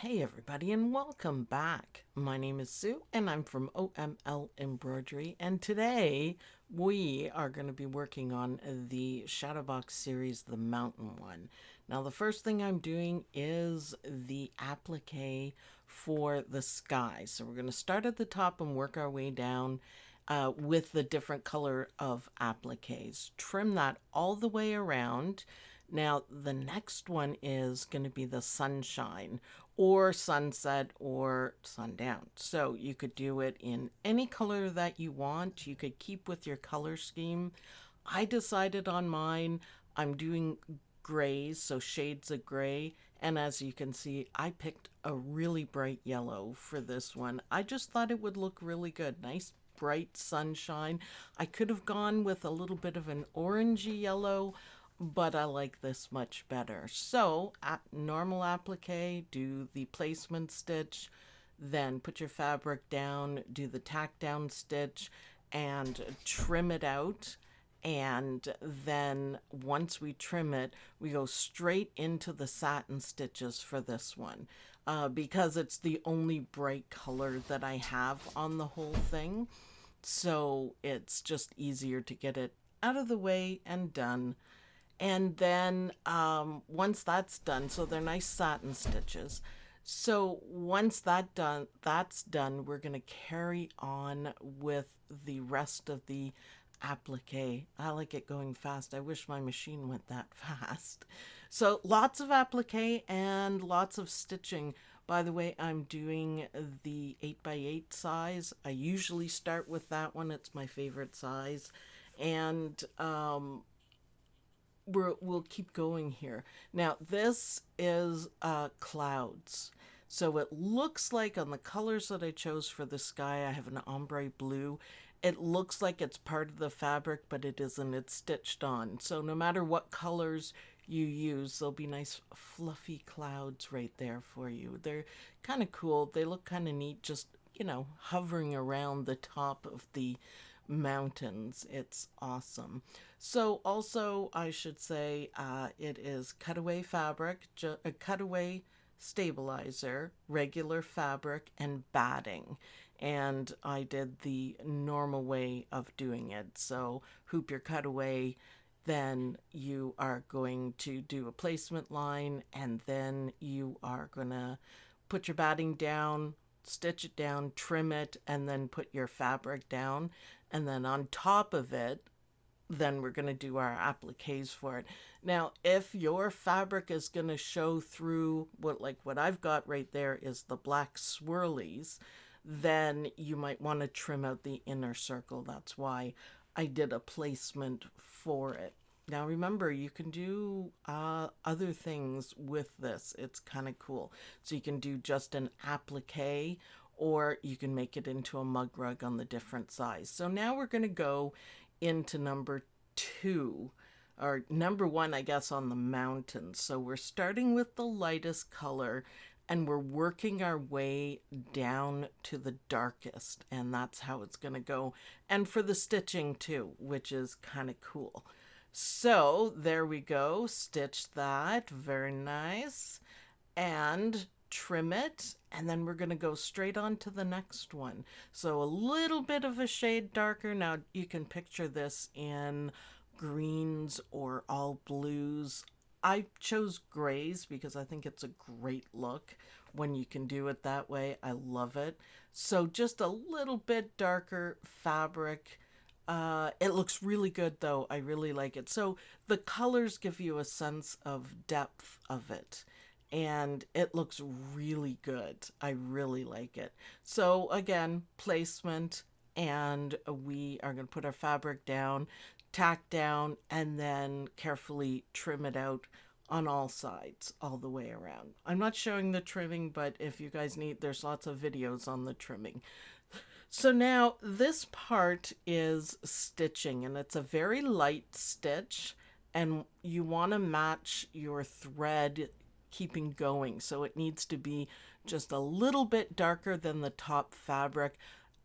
Hey everybody and welcome back. My name is Sue and I'm from OML Embroidery, and today we are going to be working on the Shadowbox series, the mountain one. Now the first thing I'm doing is the applique for the sky. So we're going to start at the top and work our way down with the different color of appliques. Trim that all the way around. Now, the next one is going to be the sunshine or sunset or sundown. So you could do it in any color that you want. You could keep with your color scheme. I decided on mine. I'm doing grays, so shades of gray. And as you can see, I picked a really bright yellow for this one. I just thought it would look really good. Nice bright sunshine. I could have gone with a little bit of an orangey yellow, but I like this much better. So at normal applique, do the placement stitch, then put your fabric down, do the tack down stitch and trim it out. And then once we trim it, we go straight into the satin stitches for this one. Because it's the only bright color that I have on the whole thing. So it's just easier to get it out of the way and done. And then once that's done, so they're nice satin stitches. So once that's done, we're going to carry on with the rest of the applique. I like it going fast. I wish my machine went that fast. So lots of applique and lots of stitching. By the way, I'm doing the 8x8 size. I usually start with that one. It's my favorite size. And we'll keep going here. Now, this is clouds. So it looks like on the colors that I chose for the sky, I have an ombre blue. It looks like it's part of the fabric, but it isn't. It's stitched on. So no matter what colors you use, there'll be nice fluffy clouds right there for you. They're kind of cool. They look kind of neat, just, hovering around the top of the mountains. It's awesome. So also I should say it is cutaway fabric, a cutaway stabilizer, regular fabric, and batting. And I did the normal way of doing it. So hoop your cutaway, then you are going to do a placement line, and then you are going to put your batting down, stitch it down, trim it, and then put your fabric down. And then on top of it, then we're going to do our appliques for it. Now, if your fabric is going to show through what I've got right there is the black swirlies, then you might want to trim out the inner circle. That's why I did a placement for it. Now remember, you can do other things with this. It's kind of cool. So you can do just an applique, or you can make it into a mug rug on the different size. So now we're going to go into number 2, or number 1, I guess, on the mountains. So we're starting with the lightest color and we're working our way down to the darkest, and that's how it's going to go. And for the stitching too, which is kind of cool. So there we go, stitch that, very nice, and trim it, and then we're going to go straight on to the next one. So a little bit of a shade darker. Now you can picture this in greens or all blues. I chose grays because I think it's a great look when you can do it that way. I love it. So just a little bit darker fabric. It looks really good though. I really like it. So the colors give you a sense of depth of it, and it looks really good. I really like it. So again, placement, and we are going to put our fabric down, tack down, and then carefully trim it out on all sides, all the way around. I'm not showing the trimming, but if you guys need, there's lots of videos on the trimming. So now this part is stitching, and it's a very light stitch, and you want to match your thread keeping going. So it needs to be just a little bit darker than the top fabric.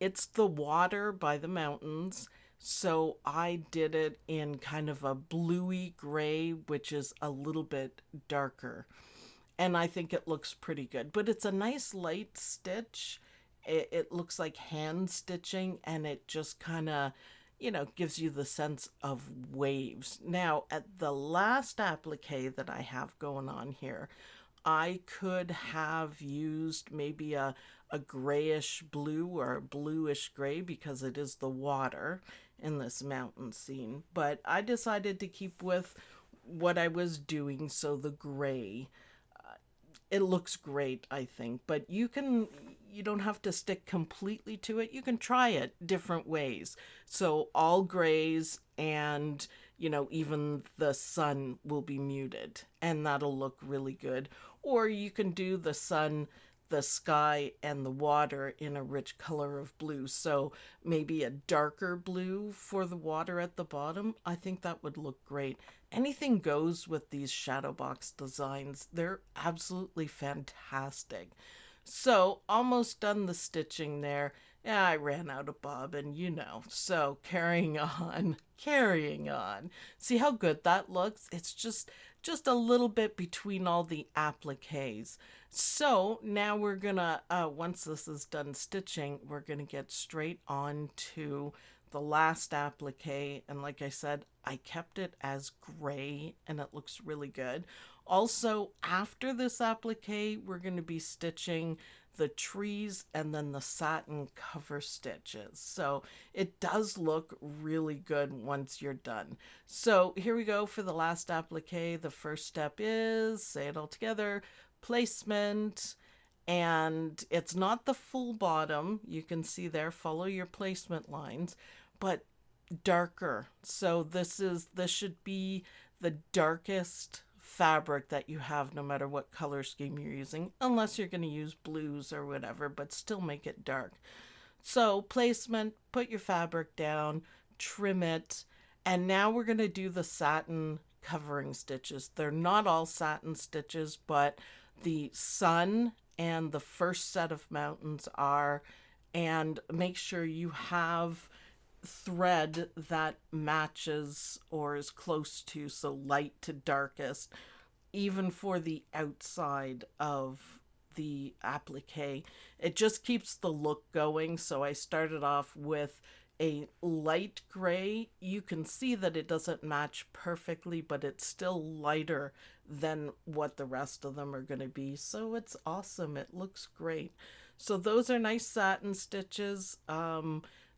It's the water by the mountains. So I did it in kind of a bluey gray, which is a little bit darker. and I think it looks pretty good. But it's a nice light stitch. It looks like hand stitching, and it just kind of, gives you the sense of waves. Now, at the last applique that I have going on here, I could have used maybe a grayish blue or a bluish gray because it is the water in this mountain scene. But I decided to keep with what I was doing, so the gray. It looks great, I think, but you don't have to stick completely to it. You can try it different ways. So all grays, and even the sun will be muted, and that'll look really good. Or you can do the sun, the sky, and the water in a rich color of blue. So maybe a darker blue for the water at the bottom. I think that would look great. Anything goes with these Shadowbox designs. They're absolutely fantastic. So almost done the stitching there. Yeah, I ran out of bobbin, So carrying on, carrying on. See how good that looks? It's just a little bit between all the appliques. So now we're gonna, once this is done stitching, we're gonna get straight on to the last applique. And like I said, I kept it as gray and it looks really good. Also, after this applique, we're going to be stitching the trees and then the satin cover stitches. So it does look really good once you're done. So here we go for the last applique. The first step is, say it all together, placement. And it's not the full bottom. You can see there, follow your placement lines, but darker. So this should be the darkest fabric that you have, no matter what color scheme you're using, unless you're going to use blues or whatever, but still make it dark. So placement, put your fabric down, trim it, and now we're going to do the satin covering stitches. They're not all satin stitches, but the sun and the first set of mountains are, and make sure you have thread that matches or is close to, so light to darkest, even for the outside of the applique. It just keeps the look going. So I started off with a light gray. You can see that it doesn't match perfectly, but it's still lighter than what the rest of them are going to be. So it's awesome. It looks great. So those are nice satin stitches.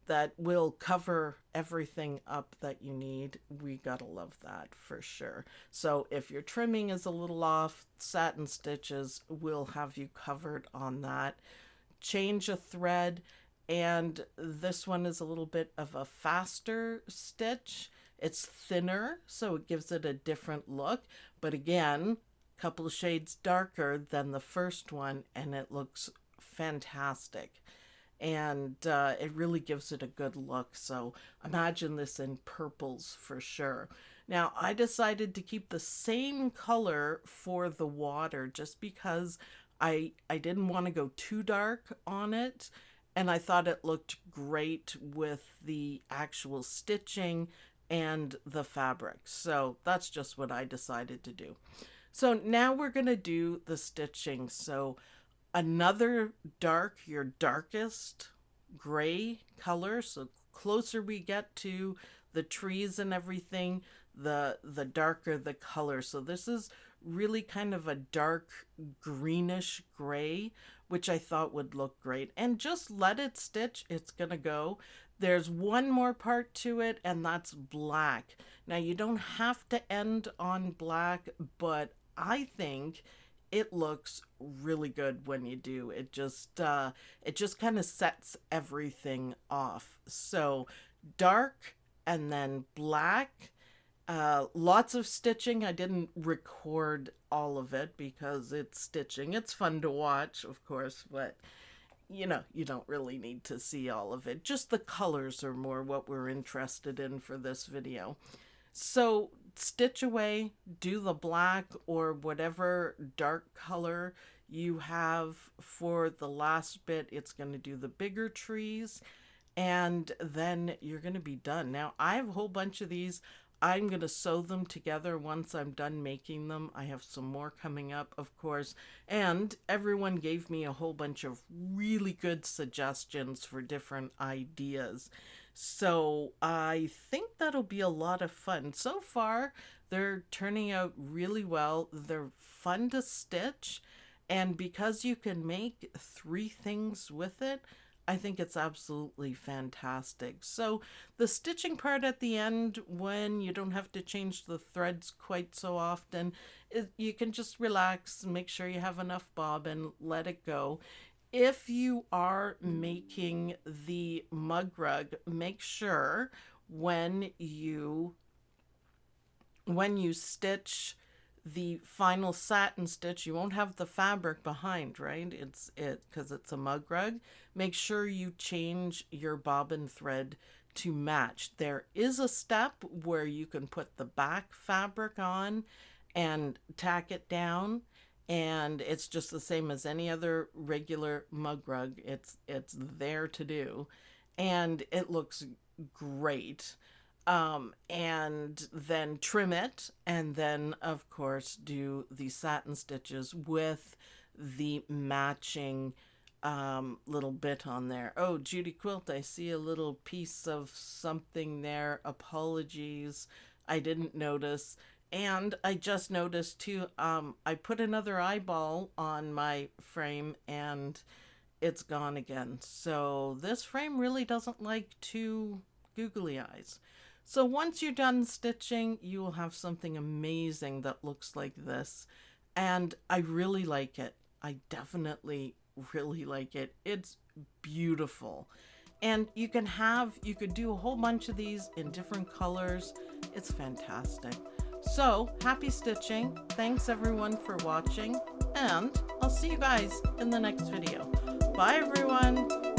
That will cover everything up that you need. We gotta love that for sure. So if your trimming is a little off, satin stitches will have you covered on that. Change a thread, and this one is a little bit of a faster stitch. It's thinner, so it gives it a different look, but again, a couple of shades darker than the first one, and it looks fantastic. And it really gives it a good look. So imagine this in purples for sure. Now I decided to keep the same color for the water just because I didn't want to go too dark on it, and I thought it looked great with the actual stitching and the fabric. So that's just what I decided to do. So now we're going to do the stitching. So another dark, your darkest gray color. So closer we get to the trees and everything, the darker the color. So this is really kind of a dark greenish gray, which I thought would look great. And just let it stitch. It's going to go. There's one more part to it, and that's black. Now you don't have to end on black, but I think it looks really good when you do. It just kind of sets everything off. So dark and then black. Lots of stitching. I didn't record all of it because it's stitching. It's fun to watch, of course, but you don't really need to see all of it. Just the colors are more what we're interested in for this video. So stitch away, do the black or whatever dark color you have for the last bit. It's going to do the bigger trees, and then you're going to be done. Now I have a whole bunch of these. I'm going to sew them together once I'm done making them. I have some more coming up, of course. And everyone gave me a whole bunch of really good suggestions for different ideas. So I think that'll be a lot of fun. So far, they're turning out really well. They're fun to stitch. And because you can make 3 things with it, I think it's absolutely fantastic. So the stitching part at the end, when you don't have to change the threads quite so often, you can just relax, make sure you have enough bobbin, let it go. If you are making the mug rug, make sure when you stitch the final satin stitch, you won't have the fabric behind, right? It's because it's a mug rug. Make sure you change your bobbin thread to match. There is a step where you can put the back fabric on and tack it down, and it's just the same as any other regular mug rug. It's there to do, and it looks great. And then trim it, and then of course do the satin stitches with the matching little bit on there. Oh, Judy Quilt, I see a little piece of something there. Apologies, I didn't notice. And I just noticed too, I put another eyeball on my frame and it's gone again. So this frame really doesn't like two googly eyes. So once you're done stitching, you will have something amazing that looks like this. And I really like it. I definitely really like it. It's beautiful. And you could do a whole bunch of these in different colors. It's fantastic. So happy stitching. Thanks everyone for watching. And I'll see you guys in the next video. Bye everyone.